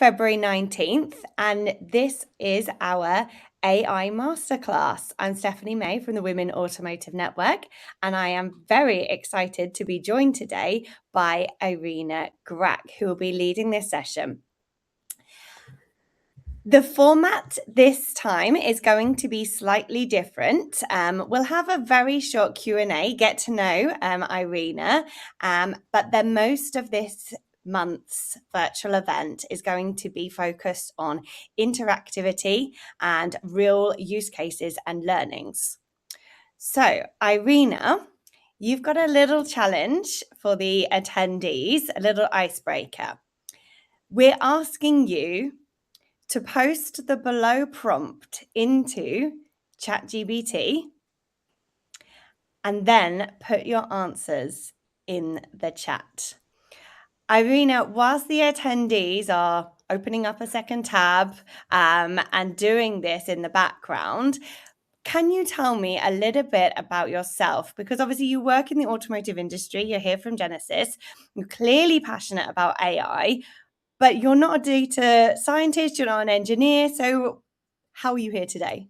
February 19th, and this is our AI Masterclass. I'm Stephanie May from the Women Automotive Network, and I am very excited to be joined today by Irina Grack, who will be leading this session. The format this time is going to be slightly different. We'll have a very short Q&A, get to know Irina, but then most of this month's virtual event is going to be focused on interactivity and real use cases and learnings. So, Irina, you've got a little challenge for the attendees, a little icebreaker. We're asking you to post the below prompt into ChatGPT and then put your answers in the chat. Irina, whilst the attendees are opening up a second tab and doing this in the background, can you tell me a little bit about yourself? Because obviously you work in the automotive industry, you're here from Genesis, you're clearly passionate about AI, but you're not a data scientist, you're not an engineer. So how are you here today?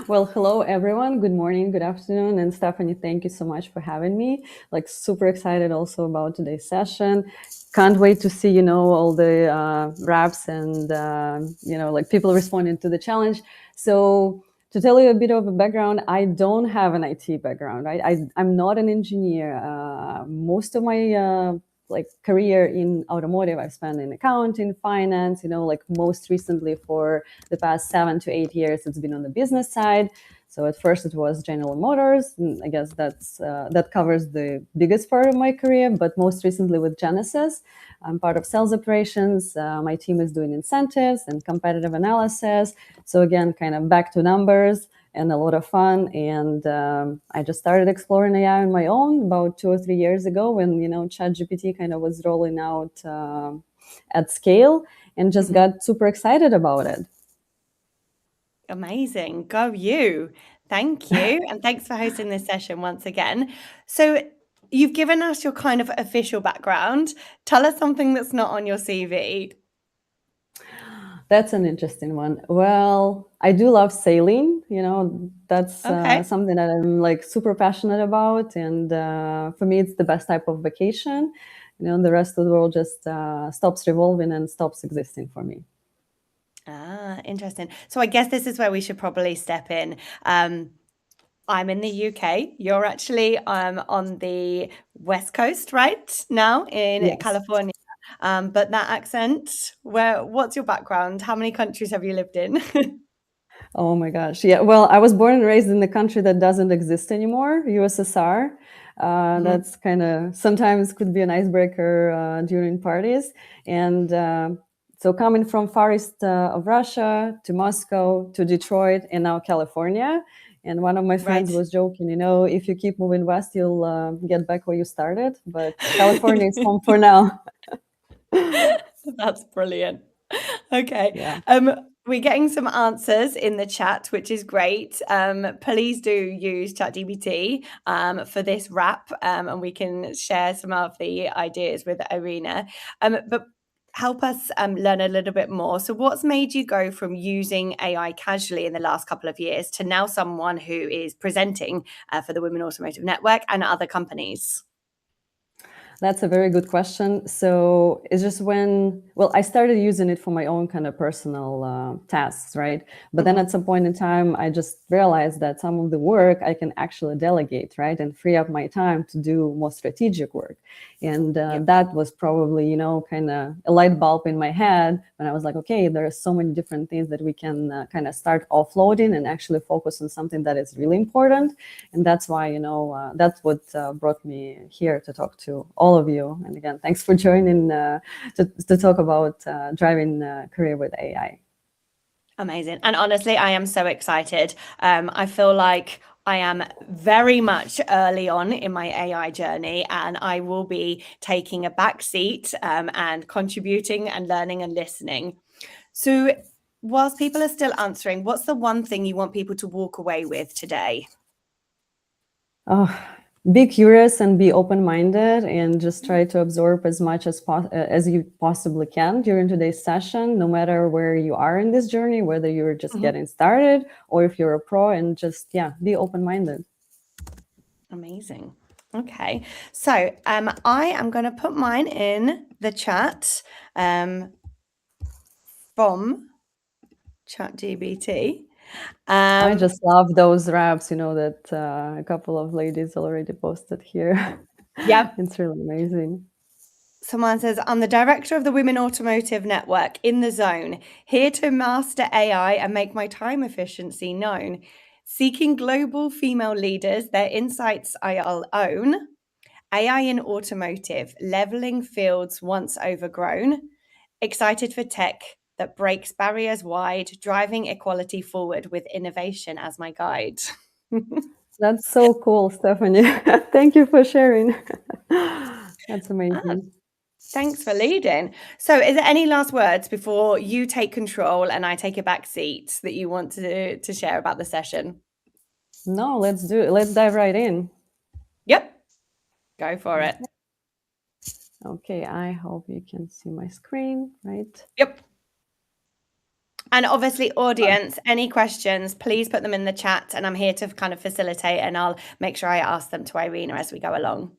Well, hello, everyone. Good morning, good afternoon. And Stephanie, thank you so much for having me. Like, super excited also about today's session. Can't wait to see, all the raps and, like people responding to the challenge. So to tell you a bit of a background, I don't have an IT background, right? I'm not an engineer. Most of my career in automotive, I've spent in accounting, finance, like most recently for the past 7 to 8 years, it's been on the business side. So at first it was General Motors, and I guess that covers the biggest part of my career. But most recently with Genesis, I'm part of sales operations. My team is doing incentives and competitive analysis. So again, kind of back to numbers and a lot of fun. And I just started exploring AI on my own about 2 or 3 years ago when, ChatGPT kind of was rolling out at scale, and just got super excited about it. Amazing. Go you. Thank you. And thanks for hosting this session once again. So you've given us your kind of official background. Tell us something that's not on your CV. That's an interesting one. Well, I do love sailing. That's Okay. something that I'm like super passionate about. And for me, it's the best type of vacation. The rest of the world just stops revolving and stops existing for me. Interesting. So I guess this is where we should probably step in. I'm in the UK. You're actually on the West Coast right now in Yes. California. But that accent, what's your background? How many countries have you lived in? Oh my gosh. Yeah. Well, I was born and raised in the country that doesn't exist anymore, USSR. That's kind of sometimes could be an icebreaker during parties. And so coming from far east of Russia to Moscow to Detroit and now California. And one of my friends Right. was joking, if you keep moving west, you'll get back where you started. But California is home for now. That's brilliant. Okay. Yeah. We're getting some answers in the chat, which is great. Please do use ChatGPT for this wrap, and we can share some of the ideas with Irina. But help us learn a little bit more. So what's made you go from using AI casually in the last couple of years to now someone who is presenting for the Women Automotive Network and other companies? That's a very good question. So it's just I started using it for my own kind of personal tasks, right? But then at some point in time, I just realized that some of the work I can actually delegate, right? And free up my time to do more strategic work. And that was probably, kind of a light bulb in my head when I was like, okay, there are so many different things that we can kind of start offloading and actually focus on something that is really important. And that's why, that's what brought me here to talk to all of you. And again, thanks for joining to talk about driving a career with AI. Amazing. And honestly, I am so excited. I feel like I am very much early on in my AI journey, and I will be taking a back seat and contributing and learning and listening. So whilst people are still answering, what's the one thing you want people to walk away with today? Oh, be curious and be open-minded, and just try to absorb as much as you possibly can during today's session, no matter where you are in this journey, whether you're just getting started or if you're a pro, and just, yeah, be open-minded. Amazing. Okay, so I am going to put mine in the chat from ChatGPT. I just love those raps, that a couple of ladies already posted here. Yep. It's really amazing. Someone says, I'm the director of the Women Automotive Network, in the zone, here to master AI and make my time efficiency known. Seeking global female leaders, their insights I'll own. AI in automotive, leveling fields once overgrown. Excited for tech that breaks barriers wide, driving equality forward with innovation as my guide. That's so cool, Stephanie. Thank you for sharing. That's amazing. Thanks for leading. So, is there any last words before you take control and I take a back seat that you want to share about the session? No, let's do it. Let's dive right in. Yep, go for it. Okay, I hope you can see my screen, right? Yep. And obviously, audience, any questions, please put them in the chat, and I'm here to kind of facilitate, and I'll make sure I ask them to Irina as we go along.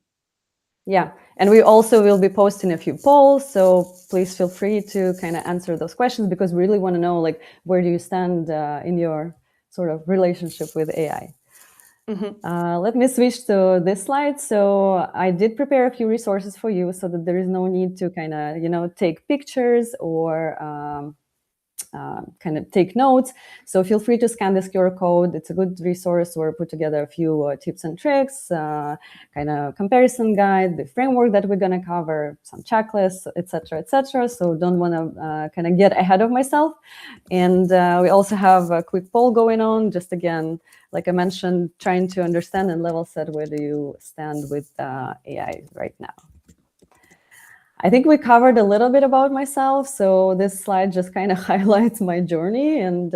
Yeah, and we also will be posting a few polls, so please feel free to kind of answer those questions, because we really want to know, like, where do you stand in your sort of relationship with AI? Let me switch to this slide. So I did prepare a few resources for you so that there is no need to kind of, take pictures or kind of take notes. So feel free to scan this QR code. It's a good resource where I put together a few tips and tricks, kind of comparison guide, the framework that we're going to cover, some checklists, etc., etc. So don't want to kind of get ahead of myself. And we also have a quick poll going on. Just again, like I mentioned, trying to understand and level set where do you stand with AI right now. I think we covered a little bit about myself, so this slide just kind of highlights my journey. And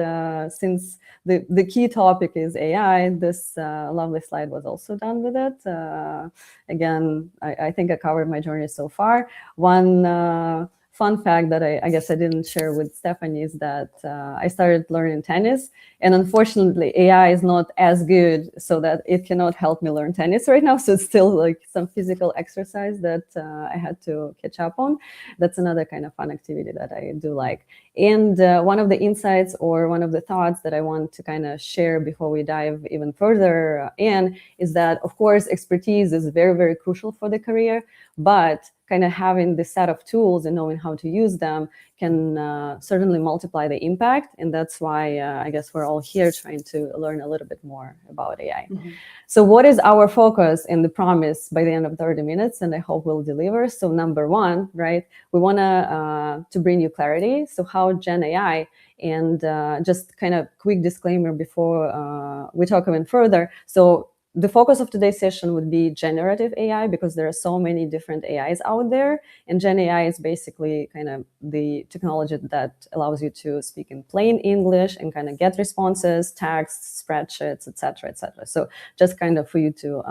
since the key topic is AI, this lovely slide was also done with it. Again, I think I covered my journey so far. One fun fact that I guess I didn't share with Stephanie is that I started learning tennis, and unfortunately AI is not as good, so that it cannot help me learn tennis right now. So it's still like some physical exercise that I had to catch up on. That's another kind of fun activity that I do like. And one of the insights or one of the thoughts that I want to kind of share before we dive even further in is that, of course, expertise is very, very crucial for the career, but kind of having this set of tools and knowing how to use them can certainly multiply the impact. And that's why I guess we're all here trying to learn a little bit more about AI. So what is our focus and the promise by the end of 30 minutes? And I hope we'll deliver. So number one, right, we want to bring you clarity. So how Gen AI, and just kind of quick disclaimer before we talk even further. So the focus of today's session would be generative AI, because there are so many different AIs out there. And Gen AI is basically kind of the technology that allows you to speak in plain English and kind of get responses, text, spreadsheets, etc., etc. So just kind of for you to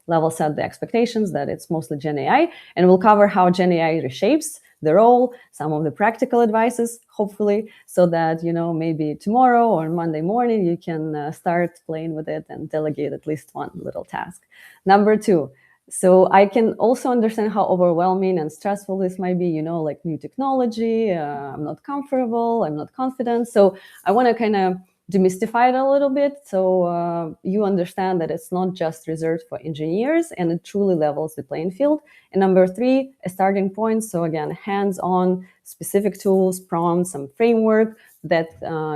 level set the expectations that it's mostly Gen AI. And we'll cover how Gen AI reshapes the role, some of the practical advices, hopefully, so that, maybe tomorrow or Monday morning, you can start playing with it and delegate at least one little task. Number two, so I can also understand how overwhelming and stressful this might be, like new technology. I'm not comfortable, I'm not confident. So I want to kind of demystify it a little bit, so you understand that it's not just reserved for engineers, and it truly levels the playing field. And number three, a starting point. So again, hands-on, specific tools, prompts, some framework that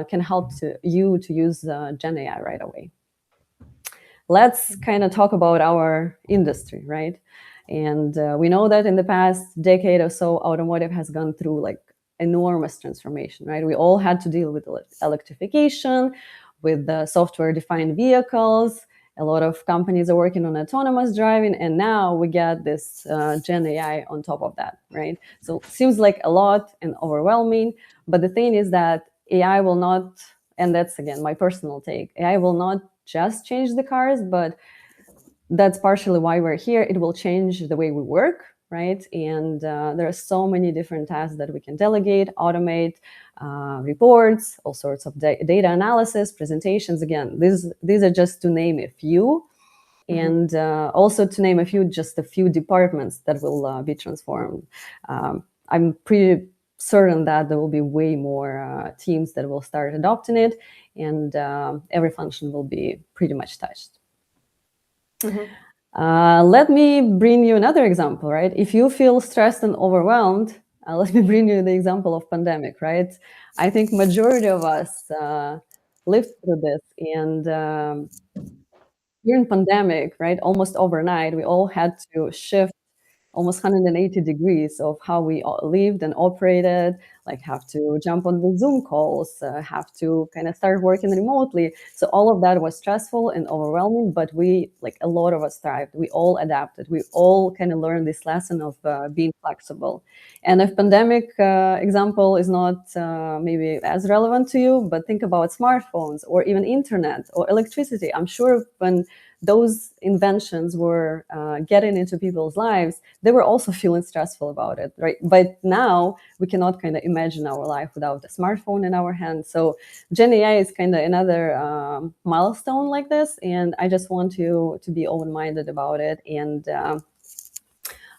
can help you to use Gen AI right away. Let's kind of talk about our industry, right? And we know that in the past decade or so, automotive has gone through like enormous transformation, right? We all had to deal with electrification, with the software-defined vehicles. A lot of companies are working on autonomous driving, and now we get this Gen AI on top of that, right? So it seems like a lot and overwhelming, but the thing is that AI will not, and that's again my personal take, AI will not just change the cars, but that's partially why we're here. It will change the way we work, right? And there are so many different tasks that we can delegate, automate, reports, all sorts of data analysis, presentations. Again, these are just to name a few. And also to name a few, just a few departments that will be transformed. I'm pretty certain that there will be way more teams that will start adopting it, and every function will be pretty much touched. Let me bring you another example, right? If you feel stressed and overwhelmed, let me bring you the example of pandemic, right? I think majority of us lived through this, and during pandemic, right, almost overnight, we all had to shift almost 180 degrees of how we all lived and operated, like have to jump on the Zoom calls, have to kind of start working remotely. So all of that was stressful and overwhelming, but we, like a lot of us thrived. We all adapted. We all kind of learned this lesson of being flexible. And if pandemic example is not maybe as relevant to you, but think about smartphones or even internet or electricity. I'm sure when those inventions were getting into people's lives, they were also feeling stressful about it, right? But now we cannot kind of imagine our life without a smartphone in our hands. So Gen AI is kind of another milestone like this, and I just want you to be open-minded about it. And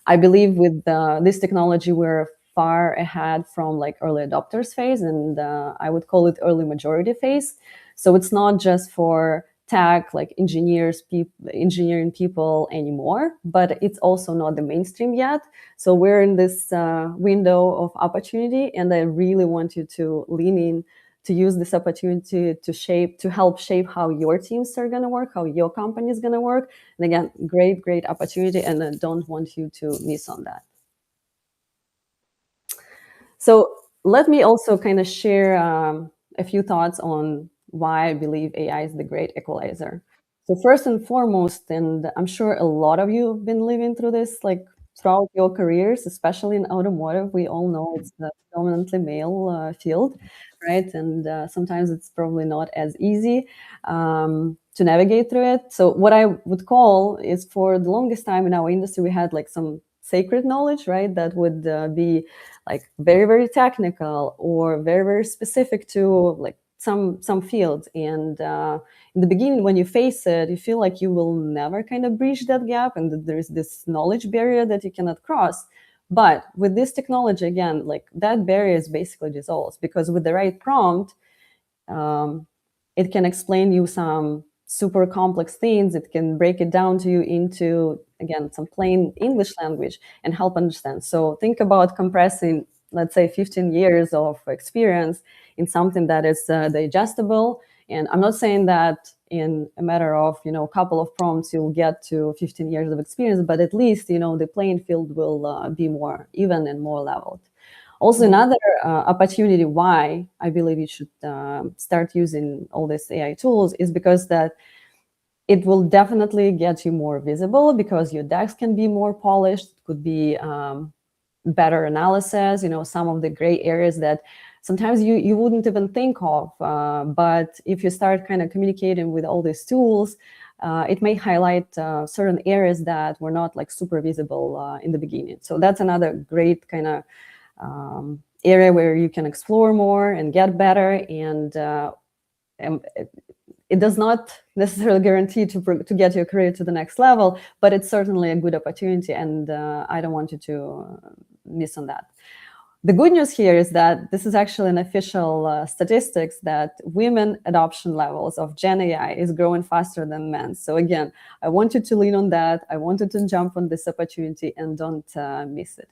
I believe with this technology, we're far ahead from like early adopters phase, and I would call it early majority phase. So it's not just for tech, like engineering people anymore, but it's also not the mainstream yet. So we're in this window of opportunity, and I really want you to lean in, to use this opportunity to help shape how your teams are going to work, how your company is going to work. And again, great opportunity, and I don't want you to miss on that. So let me also kind of share a few thoughts on why I believe AI is the great equalizer. So first and foremost, and I'm sure a lot of you have been living through this, like throughout your careers, especially in automotive, we all know it's the dominantly male field, right? And sometimes it's probably not as easy to navigate through it. So what I would call is, for the longest time in our industry, we had like some sacred knowledge, right? That would be like very technical or very specific to like some fields. And in the beginning, when you face it, you feel like you will never kind of bridge that gap, and that there's this knowledge barrier that you cannot cross. But with this technology, again, like that barrier is basically dissolves, because with the right prompt, it can explain you some super complex things. It can break it down to you into, again, some plain English language and help understand. So think about compressing, let's say, 15 years of experience in something that is digestible. And I'm not saying that in a matter of, a couple of prompts, you'll get to 15 years of experience, but at least, the playing field will be more even and more leveled. Also, another opportunity why I believe you should start using all these AI tools is because that it will definitely get you more visible, because your decks can be more polished. It could be better analysis, some of the gray areas that sometimes you wouldn't even think of. But if you start kind of communicating with all these tools, it may highlight certain areas that were not like super visible in the beginning. So that's another great kind of area where you can explore more and get better. And it does not necessarily guarantee to get your career to the next level, but it's certainly a good opportunity, and I don't want you to miss on that. The good news here is that this is actually an official statistics that women adoption levels of Gen AI is growing faster than men. So again, I want you to lean on that. I wanted to jump on this opportunity, and don't miss it.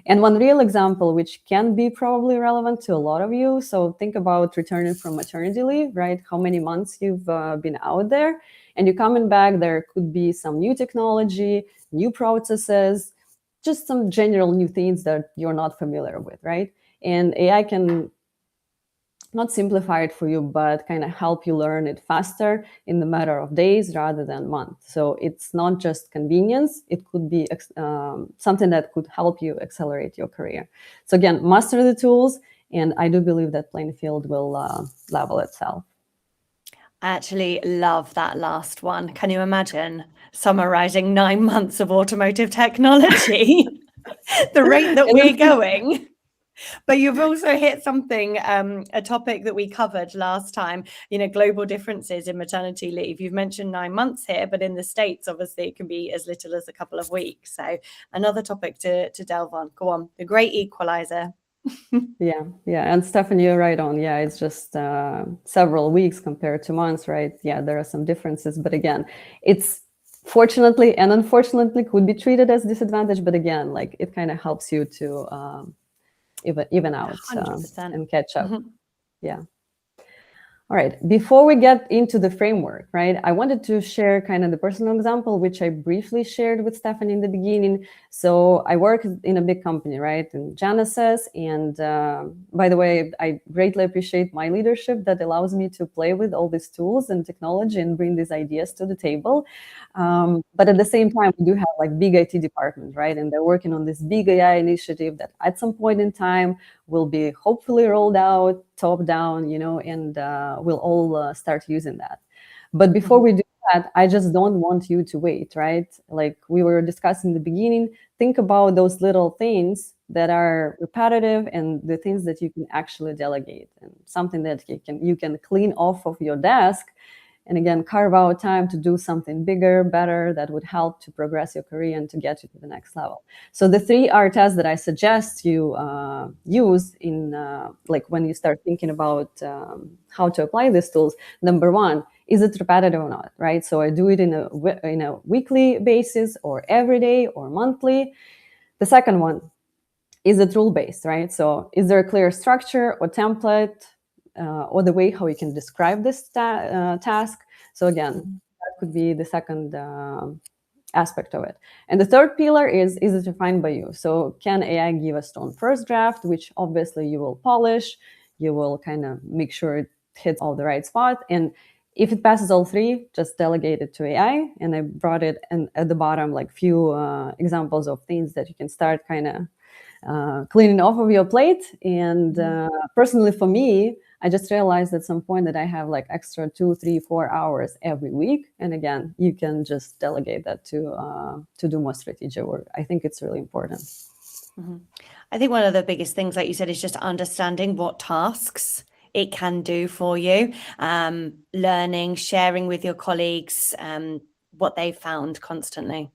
And one real example, which can be probably relevant to a lot of you. So think about returning from maternity leave, right? How many months you've been out there, and you're coming back. There could be some new technology, new processes, just some general new things that you're not familiar with, right? And AI can not simplify it for you, but kind of help you learn it faster in the matter of days rather than months. So it's not just convenience. It could be something that could help you accelerate your career. So again, master the tools, and I do believe that playing field will level itself. I actually love that last one. Can you imagine summarizing 9 months of automotive technology? The rate that we're going. But you've also hit something, a topic that we covered last time, global differences in maternity leave. You've mentioned 9 months here, but in the States, obviously, it can be as little as a couple of weeks. So another topic to delve on. Go on, the great equalizer. Yeah. And Stephanie, you're right on. Yeah, it's just several weeks compared to months, right? Yeah, there are some differences. But again, it's fortunately and unfortunately could be treated as disadvantage. But again, like it kind of helps you to even out 100%. and catch up. Yeah. All right, before we get into the framework, right, I wanted to share kind of the personal example, which I briefly shared with Stephanie in the beginning. So I work in a big company, right, in Genesis. And by the way, I greatly appreciate my leadership that allows me to play with all these tools and technology and bring these ideas to the table. But at the same time, we do have like big IT department, right? And they're working on this big AI initiative that at some point in time will be hopefully rolled out top down, and we'll all start using that. But before we do that, I just don't want you to wait, right? Like we were discussing in the beginning, think about those little things that are repetitive and the things that you can actually delegate, and something that you can clean off of your desk, and again carve out time to do something bigger, better, that would help to progress your career and to get you to the next level. So the 3R test that I suggest you use in like when you start thinking about how to apply these tools. Number one, is it repetitive or not, right? So I do it in a weekly basis, or every day, or monthly. The second one, is it rule-based, right? So is there a clear structure or template or the way how you can describe this task? So again, that could be the second aspect of it. And the third pillar is it defined by you? So can AI give a strong first draft, which obviously you will polish, you will kind of make sure it hits all the right spot. And if it passes all three, just delegate it to AI. And I brought it and at the bottom, like few examples of things that you can start kind of cleaning off of your plate. And personally for me, I just realized at some point that I have like extra 2, 3, 4 hours every week. And again, you can just delegate that to do more strategic work. I think it's really important. I think one of the biggest things, like you said, is just understanding what tasks it can do for you, learning, sharing with your colleagues what they've found constantly.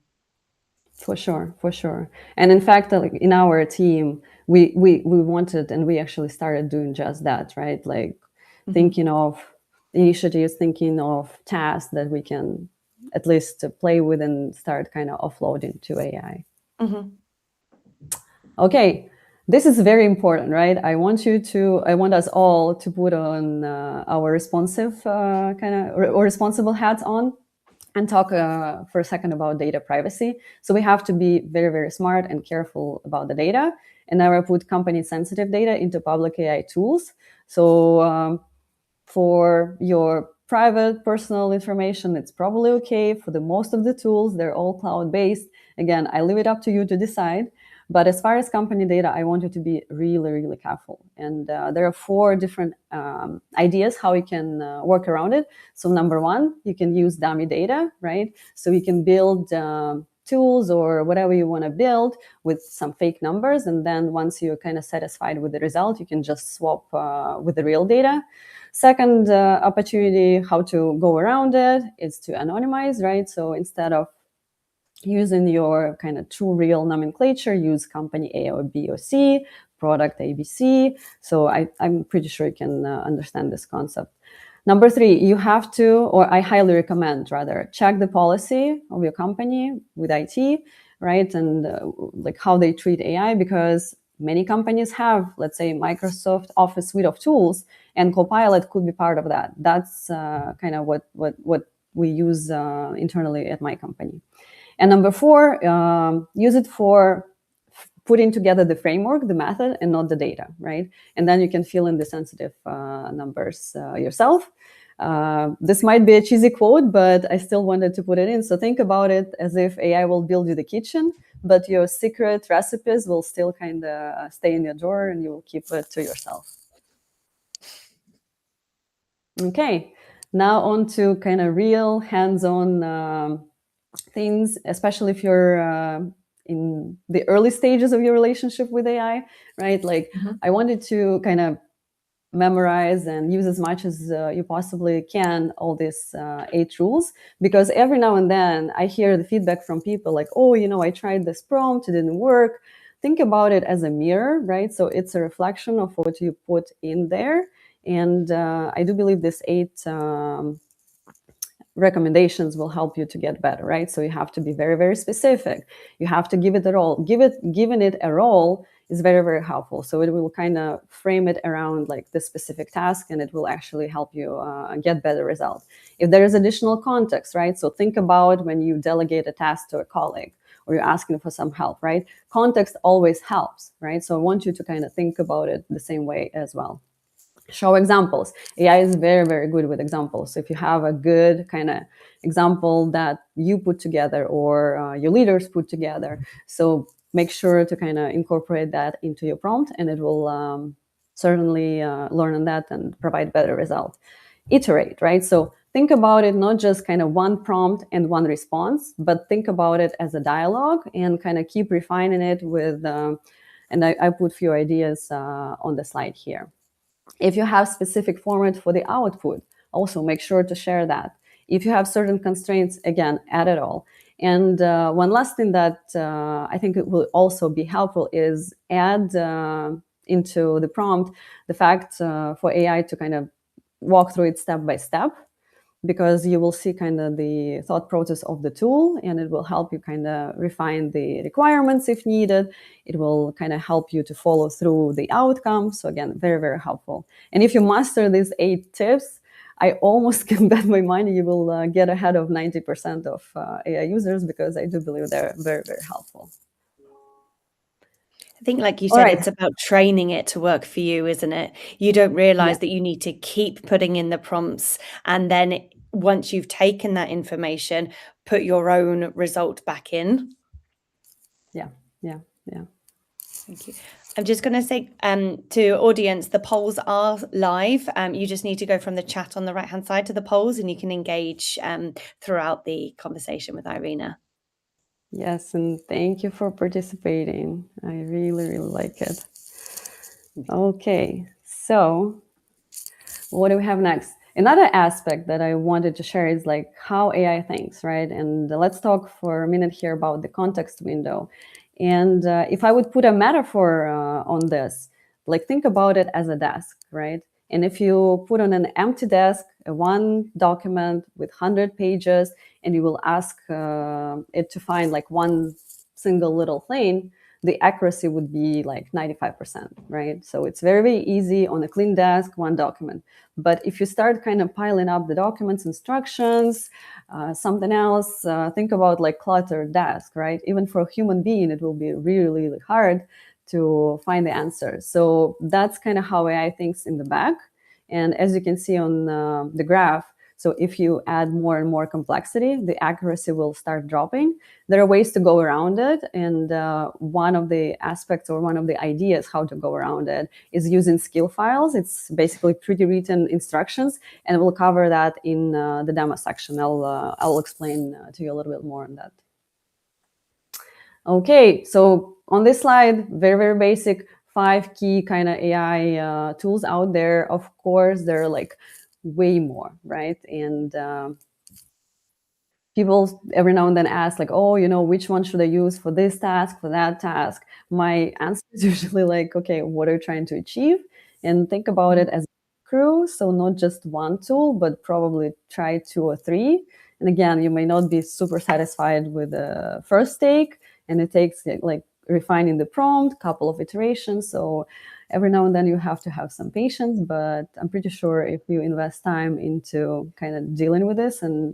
For sure. And in fact, like in our team, we wanted, and we actually started doing just that, right? Like thinking of initiatives, thinking of tasks that we can at least play with and start kind of offloading to AI. Okay, this is very important, right? I want us all to put on our responsive or responsible hats on and talk for a second about data privacy. So we have to be very, very smart and careful about the data, and never put company sensitive data into public AI tools. So for your private personal information, it's probably okay. For the most of the tools, they're all cloud-based. Again, I leave it up to you to decide. But as far as company data, I want you to be really, really careful. And there are 4 different ideas how you can work around it. So number one, you can use dummy data, right? So you can build tools or whatever you want to build with some fake numbers. And then once you're kind of satisfied with the result, you can just swap with the real data. Second opportunity, how to go around it, is to anonymize, right? So instead of using your kind of true real nomenclature, use company A or B or C, product ABC. So I'm pretty sure you can understand this concept. Number 3, you have to, or I highly recommend rather, check the policy of your company with IT, right? And like how they treat AI, because many companies have, let's say, Microsoft Office suite of tools, and Copilot could be part of that. That's kind of what we use internally at my company. And number 4, use it for putting together the framework, the method, and not the data, right? And then you can fill in the sensitive numbers yourself. This might be a cheesy quote, but I still wanted to put it in. So think about it as if AI will build you the kitchen, but your secret recipes will still kind of stay in your drawer and you will keep it to yourself. Okay, Now on to kind of real hands-on things, especially if you're in the early stages of your relationship with AI, right? Like I wanted to kind of memorize and use as much as you possibly can all these 8 rules, because every now and then I hear the feedback from people like, oh, I tried this prompt, it didn't work. Think about it as a mirror, right? So it's a reflection of what you put in there. And I do believe this 8 recommendations will help you to get better, right? So you have to be very, very specific. You have to give it a role. Giving it a role is very, very helpful. So it will kind of frame it around like the specific task, and it will actually help you get better results. If there is additional context, right? So think about when you delegate a task to a colleague or you're asking for some help, right? Context always helps, right? So I want you to kind of think about it the same way as well. Show examples. AI is very, very good with examples. So if you have a good kind of example that you put together or your leaders put together, so make sure to kind of incorporate that into your prompt, and it will certainly learn on that and provide better results. Iterate, right? So think about it not just kind of one prompt and one response, but think about it as a dialogue and kind of keep refining it with, and I put a few ideas on the slide here. If you have specific format for the output, also make sure to share that. If you have certain constraints, again, add it all. And one last thing that I think it will also be helpful is add into the prompt the fact for AI to kind of walk through it step by step, because you will see kind of the thought process of the tool, and it will help you kind of refine the requirements if needed. It will kind of help you to follow through the outcome. So again, very, very helpful. And if you master these 8 tips, I almost can bet my money you will get ahead of 90% of AI users, because I do believe they're very, very helpful. I think, like you said, it's about training it to work for you, isn't it? You don't realize that you need to keep putting in the prompts, and then once you've taken that information, put your own result back in. Yeah. Thank you. I'm just going to say to audience, the polls are live. You just need to go from the chat on the right-hand side to the polls, and you can engage throughout the conversation with Irina. Yes, and thank you for participating. I really, really like it. Okay, so what do we have next? Another aspect that I wanted to share is like how AI thinks, right? And let's talk for a minute here about the context window. And if I would put a metaphor on this, like think about it as a desk, right? And if you put on an empty desk one document with 100 pages, and you will ask it to find like one single little thing, the accuracy would be like 95%, right? So it's very, very easy on a clean desk, one document. But if you start kind of piling up the documents, instructions, something else, think about like cluttered desk, right? Even for a human being, it will be really, really hard to find the answer. So that's kind of how AI thinks in the back. And as you can see on the graph, so if you add more and more complexity, the accuracy will start dropping. There are ways to go around it. And one of the aspects or one of the ideas how to go around it is using skill files. It's basically pre-written instructions, and we'll cover that in the demo section. I'll explain to you a little bit more on that. Okay, so on this slide, very, very basic, 5 key kind of AI tools out there. Of course, there are like way more, right? And people every now and then ask like, oh, which one should I use for this task, for that task? My answer is usually like, okay, what are you trying to achieve? And think about it as a crew. So not just one tool, but probably try 2 or 3. And again, you may not be super satisfied with the first take, and it takes like refining the prompt, couple of iterations. So every now and then you have to have some patience, but I'm pretty sure if you invest time into kind of dealing with this and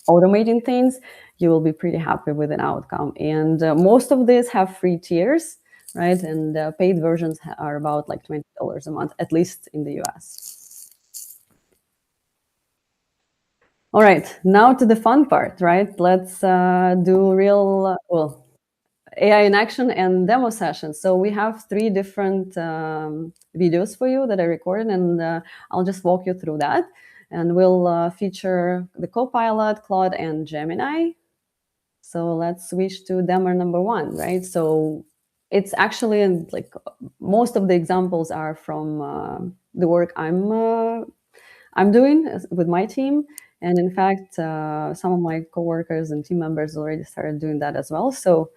automating things, you will be pretty happy with an outcome. And most of these have free tiers, right? And paid versions are about like $20 a month, at least in the US. All right, now to the fun part, right? Let's do real, AI in action and demo sessions. So we have 3 different videos for you that I recorded, and I'll just walk you through that. and we'll feature the Copilot, Claude, and Gemini. So let's switch to demo number 1, right? So it's actually like most of the examples are from the work I'm doing with my team. And in fact, some of my coworkers and team members already started doing that as well. So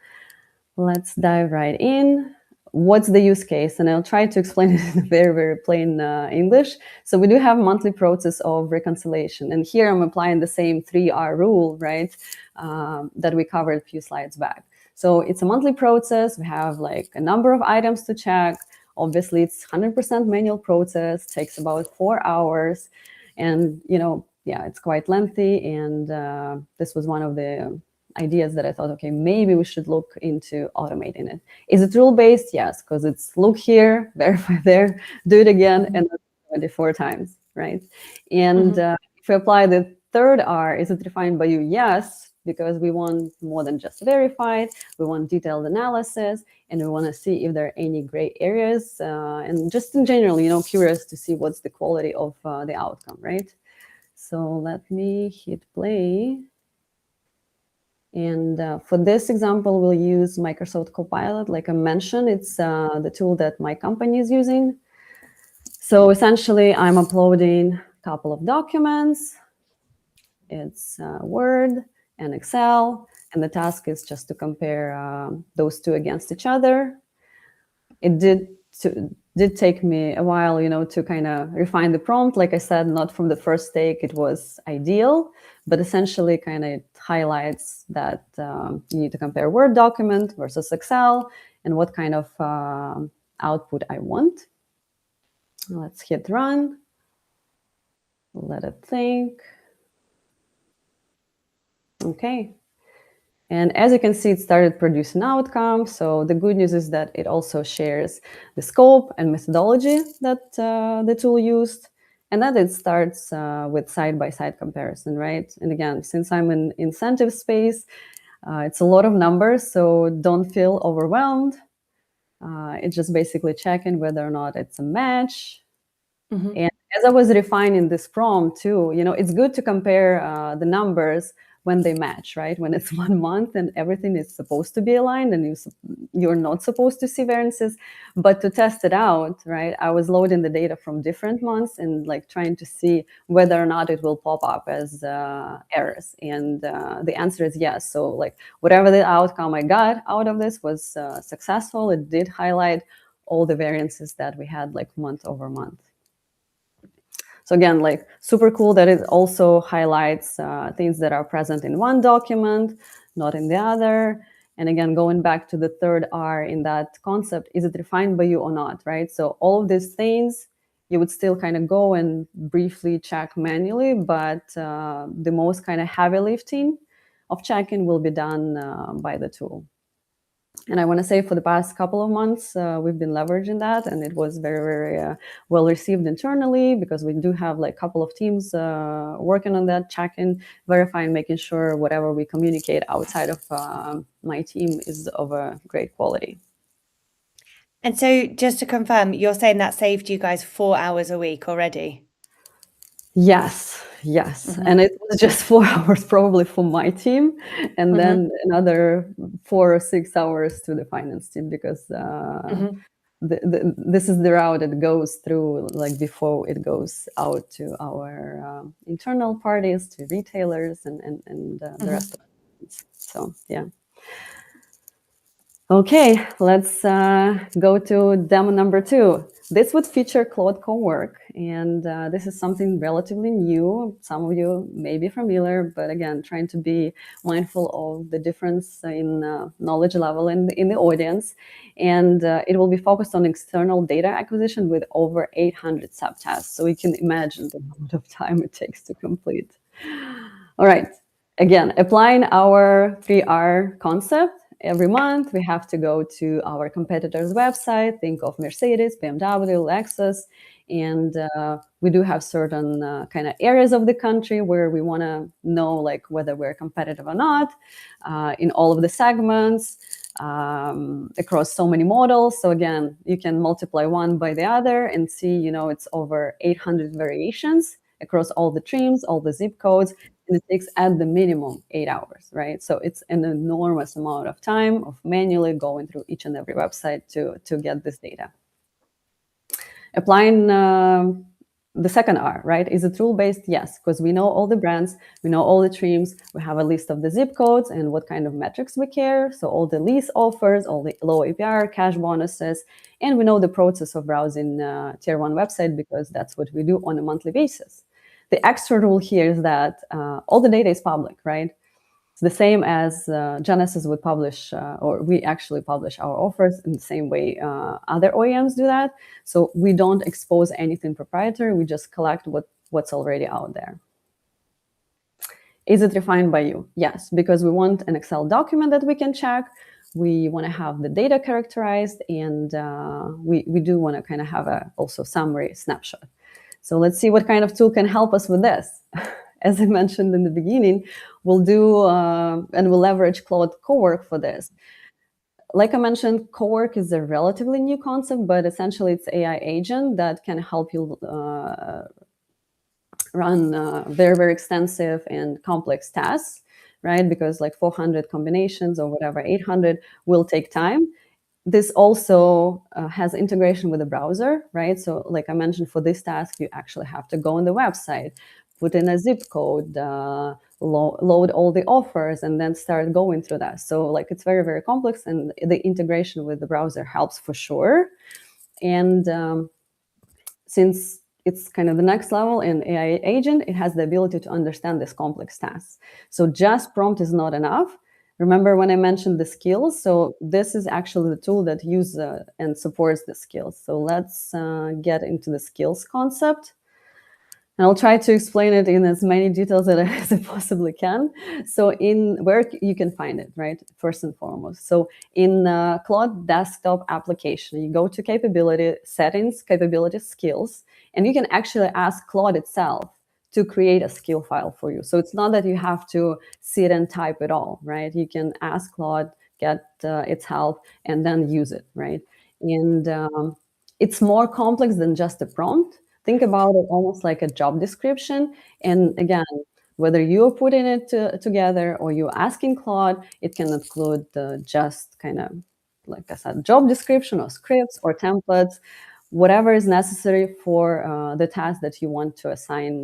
let's dive right in. What's the use case? And I'll try to explain it in very, very plain English. So we do have monthly process of reconciliation. And here I'm applying the same 3R rule, right, that we covered a few slides back. So it's a monthly process. We have like a number of items to check. Obviously, it's 100% manual process, takes about 4 hours. And, yeah, it's quite lengthy. And this was one of the ideas that I thought, okay, maybe we should look into automating it. Is it rule-based? Yes, because it's look here, verify there, do it again, and 24 times, right? And if we apply the third R, is it refined by you? Yes, because we want more than just verified. We want detailed analysis, and we want to see if there are any gray areas, and just in general, curious to see what's the quality of the outcome, right? So let me hit play. And for this example, we'll use Microsoft Copilot. Like I mentioned, it's the tool that my company is using. So essentially, I'm uploading a couple of documents. It's Word and Excel. And the task is just to compare those two against each other. It did take me a while, to kind of refine the prompt. Like I said, not from the first take, it was ideal, but essentially kind of highlights that you need to compare Word document versus Excel and what kind of output I want. Let's hit run. Let it think. Okay. And as you can see, it started producing outcomes. So the good news is that it also shares the scope and methodology that the tool used. And then it starts with side-by-side comparison, right? And again, since I'm in incentive space, it's a lot of numbers, so don't feel overwhelmed. It's just basically checking whether or not it's a match. And as I was refining this prompt too, it's good to compare the numbers when they match, right? When it's 1 month and everything is supposed to be aligned and you're not supposed to see variances. But to test it out, right, I was loading the data from different months and like trying to see whether or not it will pop up as errors. And the answer is yes. So like whatever the outcome I got out of this was successful. It did highlight all the variances that we had like month over month. So again, like super cool that it also highlights things that are present in one document, not in the other. And again, going back to the third R in that concept, is it refined by you or not, right? So all of these things, you would still kind of go and briefly check manually, but the most kind of heavy lifting of checking will be done by the tool. And I want to say for the past couple of months, we've been leveraging that, and it was very, very well received internally because we do have like a couple of teams working on that, checking, verifying, making sure whatever we communicate outside of my team is of a great quality. And so just to confirm, you're saying that saved you guys 4 hours a week already? Yes. And it was just 4 hours probably for my team, and then another 4 or 6 hours to the finance team because this is the route it goes through, like before it goes out to our internal parties, to retailers, and the rest of it. So yeah. Okay, let's go to demo number 2. This would feature Claude Co-work, and this is something relatively new. Some of you may be familiar, but again, trying to be mindful of the difference in knowledge level in the audience. And it will be focused on external data acquisition with over 800 subtasks. So you can imagine the amount of time it takes to complete. All right, again, applying our 3R concept. Every month, we have to go to our competitor's website, think of Mercedes, BMW, Lexus, and we do have certain kind of areas of the country where we want to know like whether we're competitive or not in all of the segments across so many models. So again, you can multiply one by the other and see, it's over 800 variations across all the trims, all the zip codes, and it takes at the minimum 8 hours, right? So it's an enormous amount of time of manually going through each and every website to get this data. Applying the second R, right? Is it rule-based? Yes, because we know all the brands, we know all the trims, we have a list of the zip codes and what kind of metrics we care. So all the lease offers, all the low APR, cash bonuses, and we know the process of browsing tier one website because that's what we do on a monthly basis. The extra rule here is that all the data is public, right? It's the same as Genesis would publish, or we actually publish our offers in the same way other OEMs do that. So we don't expose anything proprietary. We just collect what's already out there. Is it refined by you? Yes, because we want an Excel document that we can check. We want to have the data characterized, and we do want to kind of have a also summary snapshot. So let's see what kind of tool can help us with this. As I mentioned in the beginning, we'll do and we'll leverage Claude Cowork for this. Like I mentioned, Cowork is a relatively new concept, but essentially it's AI agent that can help you run very, very extensive and complex tasks, right? Because like 400 combinations or whatever, 800 will take time. This also has integration with the browser, right? So like I mentioned, for this task, you actually have to go on the website, put in a zip code, load all the offers, and then start going through that. So like it's very, very complex, and the integration with the browser helps for sure. And since it's kind of the next level in AI agent, it has the ability to understand this complex tasks. So just prompt is not enough. Remember when I mentioned the skills? So this is actually the tool that uses and supports the skills. So let's get into the skills concept. And I'll try to explain it in as many details as I possibly can. So in where you can find it, right? First and foremost. So in Claude desktop application, you go to capability settings, capability skills, and you can actually ask Claude itself to create a skill file for you. So it's not that you have to sit and type it all, right? You can ask Claude, get its help, and then use it, right? And it's more complex than just a prompt. Think about it almost like a job description. And again, whether you're putting it together or you're asking Claude, it can include just kind of, like I said, job description or scripts or templates, whatever is necessary for the task that you want to assign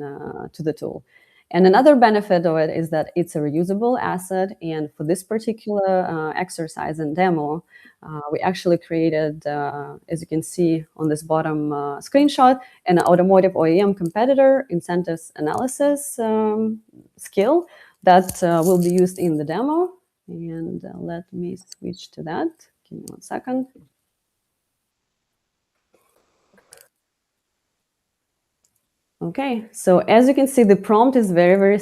to the tool. And another benefit of it is that it's a reusable asset. And for this particular exercise and demo, we actually created, as you can see on this bottom screenshot, an automotive OEM competitor incentives analysis skill that will be used in the demo. And let me switch to that. Give me 1 second. Okay, so as you can see, the prompt is very, very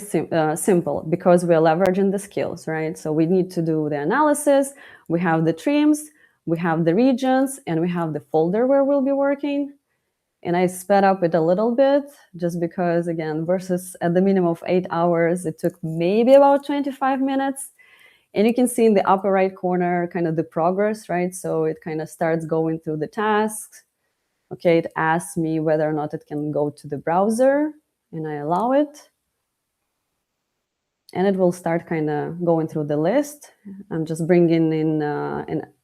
simple because we're leveraging the skills, right? So we need to do the analysis, we have the trims, we have the regions, and we have the folder where we'll be working. And I sped up it a little bit just because, again, versus at the minimum of 8 hours, it took maybe about 25 minutes. And you can see in the upper right corner kind of the progress, right? So it kind of starts going through the tasks. Okay, it asks me whether or not it can go to the browser, and I allow it. And it will start kind of going through the list. I'm just bringing in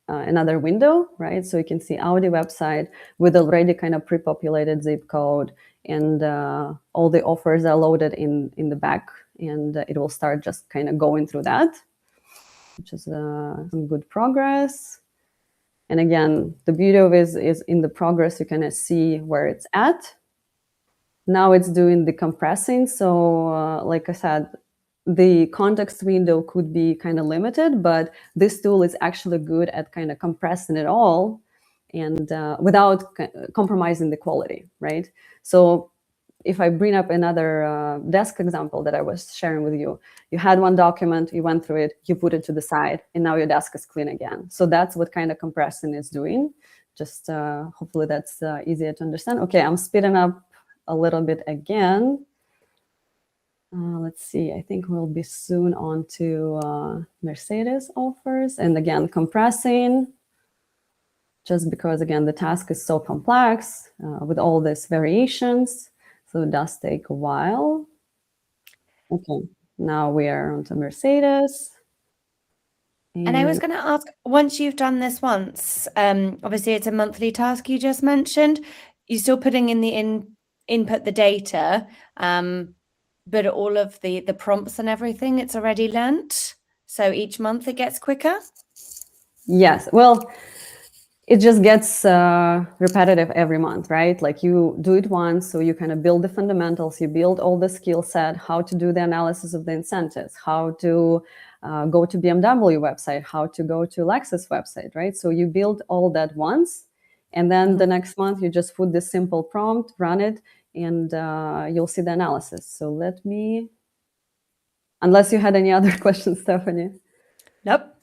another window, right? So you can see Audi website with already kind of pre-populated zip code, and all the offers are loaded in the back, and it will start just kind of going through that, which is some good progress. And again, the beauty of it is in the progress, you kind of see where it's at. Now it's doing the compressing. So like I said, the context window could be kind of limited, but this tool is actually good at kind of compressing it all and without compromising the quality, right? So if I bring up another desk example that I was sharing with you, you had one document, you went through it, you put it to the side, and now your desk is clean again. So that's what kind of compressing is doing. Just hopefully that's easier to understand. Okay, I'm speeding up a little bit again. Let's see, I think we'll be soon on to Mercedes offers. And again, compressing, just because, again, the task is so complex with all these variations. So it does take a while. Okay, now we are on to Mercedes. And I was going to ask, once you've done this once, obviously it's a monthly task you just mentioned, you're still putting in the input the data, but all of the prompts and everything, it's already learnt. So each month it gets quicker? Yes, well, it just gets repetitive every month, right? Like you do it once, so you kind of build the fundamentals, you build all the skill set, how to do the analysis of the incentives, how to go to BMW website, how to go to Lexus website, right? So you build all that once, and then the next month you just put this simple prompt, run it, and you'll see the analysis. So let me, unless you had any other questions, Stephanie. Nope.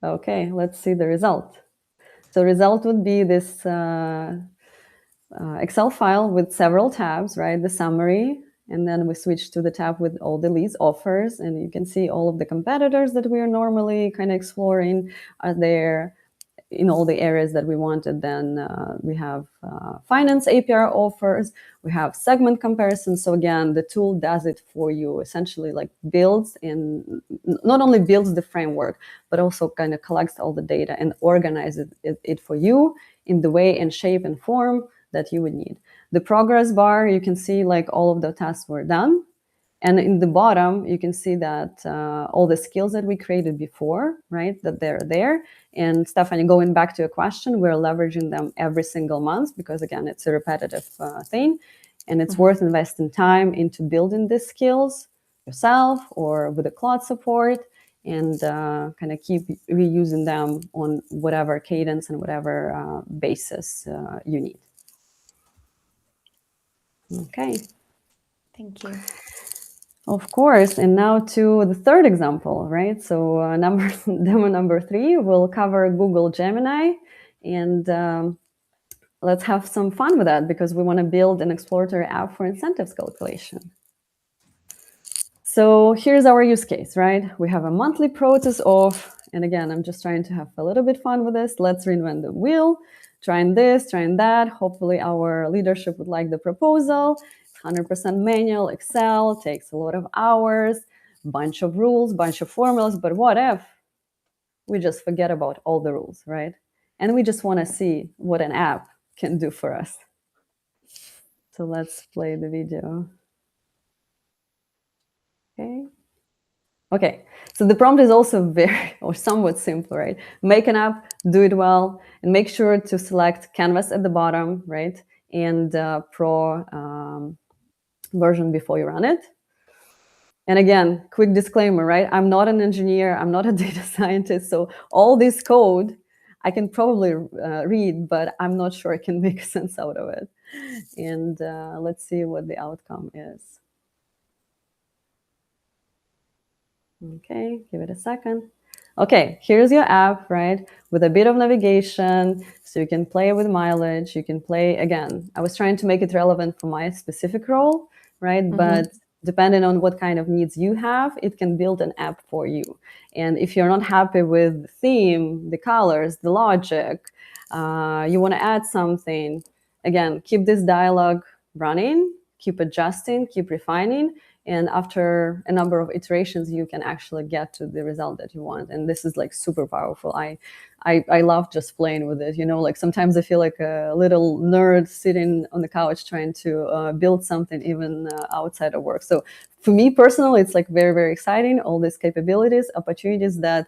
Okay, let's see the result. So result would be this Excel file with several tabs, right? The summary, and then we switch to the tab with all the leads offers, and you can see all of the competitors that we are normally kind of exploring are there in all the areas that we wanted. Then we have finance APR offers, we have segment comparison. So again, the tool does it for you, essentially like builds and not only builds the framework, but also kind of collects all the data and organizes it for you in the way and shape and form that you would need. The progress bar, you can see like all of the tasks were done. And in the bottom, you can see that all the skills that we created before, right, that they're there. And Stephanie, going back to your question, we're leveraging them every single month because, again, it's a repetitive thing. And it's worth investing time into building these skills yourself or with a Claude support and kind of keep reusing them on whatever cadence and whatever basis you need. Okay. Thank you. Of course, and now to the third example, right? So demo number 3, we'll cover Google Gemini, and let's have some fun with that because we want to build an exploratory app for incentives calculation. So here's our use case, right? We have a monthly process of, and again, I'm just trying to have a little bit fun with this. Let's reinvent the wheel, trying this, trying that. Hopefully our leadership would like the proposal. 100% manual, Excel, takes a lot of hours, bunch of rules, bunch of formulas, but what if we just forget about all the rules, right? And we just want to see what an app can do for us. So let's play the video. Okay. Okay, so the prompt is also very or somewhat simple, right? Make an app, do it well, and make sure to select Canvas at the bottom, right? And Pro version before you run it. And again, quick disclaimer, right? I'm not an engineer, I'm not a data scientist, so all this code I can probably read, but I'm not sure I can make sense out of it. And let's see what the outcome is. Okay, give it a second. Okay, here's your app, right? With a bit of navigation, so you can play with mileage, you can play, again, I was trying to make it relevant for my specific role, right? But depending on what kind of needs you have, it can build an app for you. And if you're not happy with the theme, the colors, the logic, you want to add something, again, keep this dialogue running, keep adjusting, keep refining, and after a number of iterations you can actually get to the result that you want. And this is like super powerful. I love just playing with it, you know, like sometimes I feel like a little nerd sitting on the couch trying to build something even outside of work. So for me personally, it's like very, very exciting, all these capabilities, opportunities that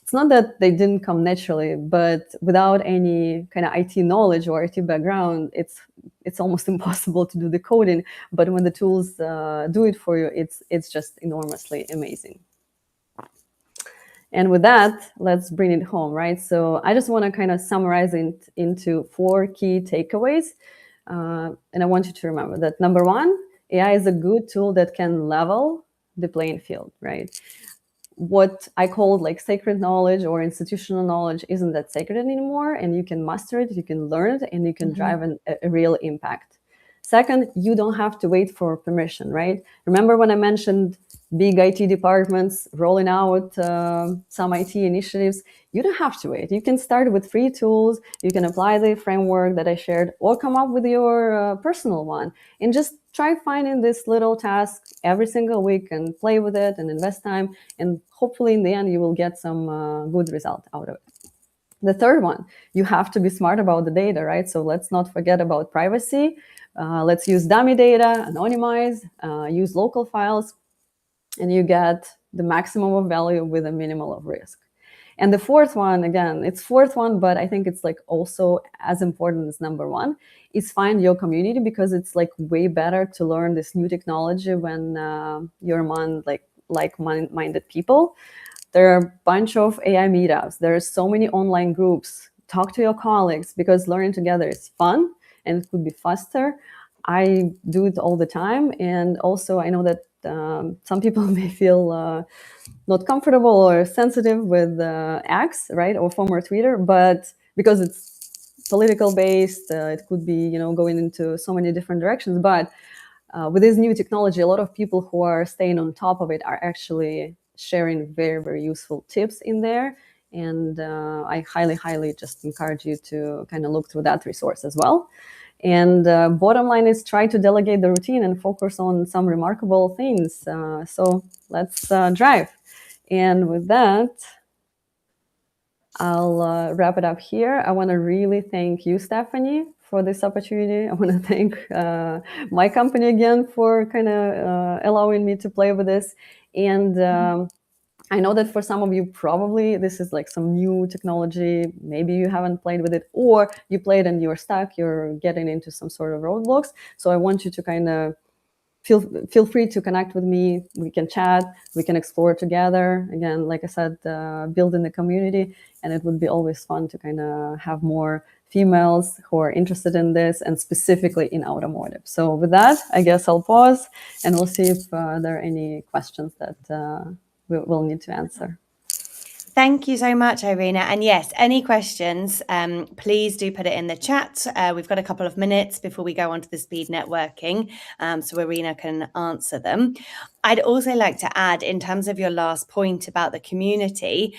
it's not that they didn't come naturally, but without any kind of IT knowledge or IT background, it's almost impossible to do the coding. But when the tools do it for you, it's just enormously amazing. And with that, let's bring it home, right? So I just want to kind of summarize it into 4 key takeaways. And I want you to remember that number 1, AI is a good tool that can level the playing field, right? What I call like sacred knowledge or institutional knowledge isn't that sacred anymore, and you can master it, you can learn it, and you can drive a real impact. Second, you don't have to wait for permission, right? Remember when I mentioned big IT departments rolling out some IT initiatives? You don't have to wait. You can start with free tools. You can apply the framework that I shared or come up with your personal one and just try finding this little task every single week and play with it and invest time. And hopefully in the end, you will get some good result out of it. The third one, you have to be smart about the data, right? So let's not forget about privacy. Let's use dummy data, anonymize, use local files, and you get the maximum of value with a minimal of risk. And the fourth one, again, it's fourth one, but I think it's like also as important as number one, is find your community, because it's like way better to learn this new technology when you're among like-minded people. There are a bunch of AI meetups. There are so many online groups. Talk to your colleagues, because learning together is fun and it could be faster. I do it all the time. And also I know that some people may feel not comfortable or sensitive with X, right, or former Twitter, but because it's political based, it could be, going into so many different directions. But with this new technology, a lot of people who are staying on top of it are actually sharing very, very useful tips in there. And I highly, highly just encourage you to kind of look through that resource as well. And bottom line is try to delegate the routine and focus on some remarkable things. So let's drive. And with that, I'll wrap it up here. I want to really thank you, Stephanie, for this opportunity. I want to thank my company again for kind of allowing me to play with this. And I know that for some of you, probably this is like some new technology. Maybe you haven't played with it, or you played and you're stuck, you're getting into some sort of roadblocks. So I want you to kind of feel free to connect with me. We can chat, we can explore together. Again, like I said, building the community, and it would be always fun to kind of have more females who are interested in this, and specifically in automotive. So with that, I guess I'll pause, and we'll see if there are any questions that we'll need to answer. Thank you so much, Irina. And yes, any questions, please do put it in the chat. We've got a couple of minutes before we go on to the speed networking, so Irina can answer them. I'd also like to add, in terms of your last point about the community,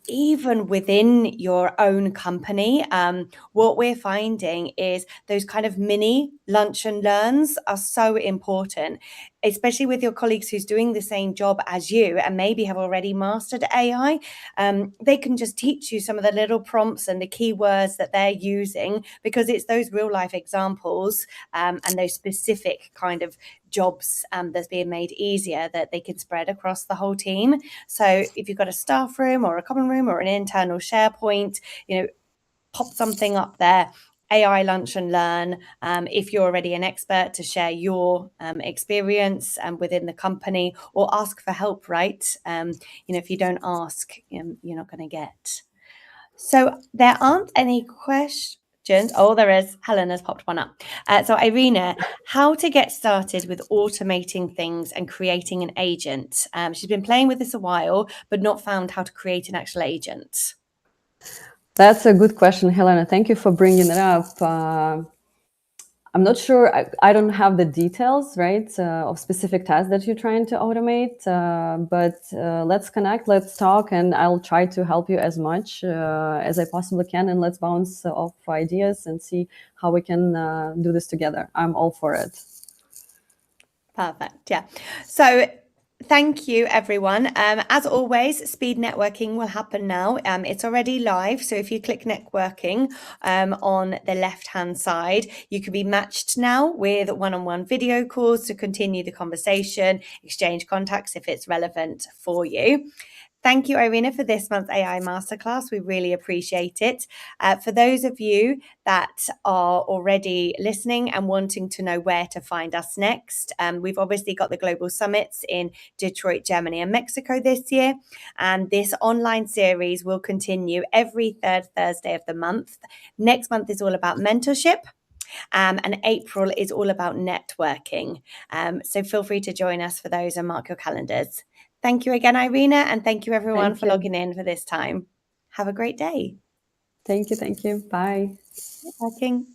even within your own company, what we're finding is those kind of mini lunch and learns are so important, especially with your colleagues who's doing the same job as you and maybe have already mastered AI. They can just teach you some of the little prompts and the keywords that they're using, because it's those real life examples and those specific kind of jobs that's being made easier that they can spread across the whole team. So if you've got a staff room or a common room or an internal SharePoint, pop something up there. AI Lunch and Learn. If you're already an expert, to share your experience within the company, or ask for help, right? If you don't ask, you're not going to get. So there aren't any questions. Oh, there is. Helen has popped one up. So Irina, how to get started with automating things and creating an agent? She's been playing with this a while, but not found how to create an actual agent. That's a good question, Helena. Thank you for bringing it up. I'm not sure. I don't have the details, right, of specific tasks that you're trying to automate. But let's connect, let's talk, and I'll try to help you as much as I possibly can. And let's bounce off ideas and see how we can do this together. I'm all for it. Perfect. Yeah. So thank you, everyone. As always, speed networking will happen now. It's already live. So if you click networking on the left-hand side, you can be matched now with one-on-one video calls to continue the conversation, exchange contacts if it's relevant for you. Thank you, Irina, for this month's AI Masterclass. We really appreciate it. For those of you that are already listening and wanting to know where to find us next, we've obviously got the global summits in Detroit, Germany and Mexico this year. And this online series will continue every third Thursday of the month. Next month is all about mentorship. And April is all about networking. So feel free to join us for those and mark your calendars. Thank you again, Irina, and thank you everyone for logging in for this time. Have a great day. Thank you. Bye. Networking.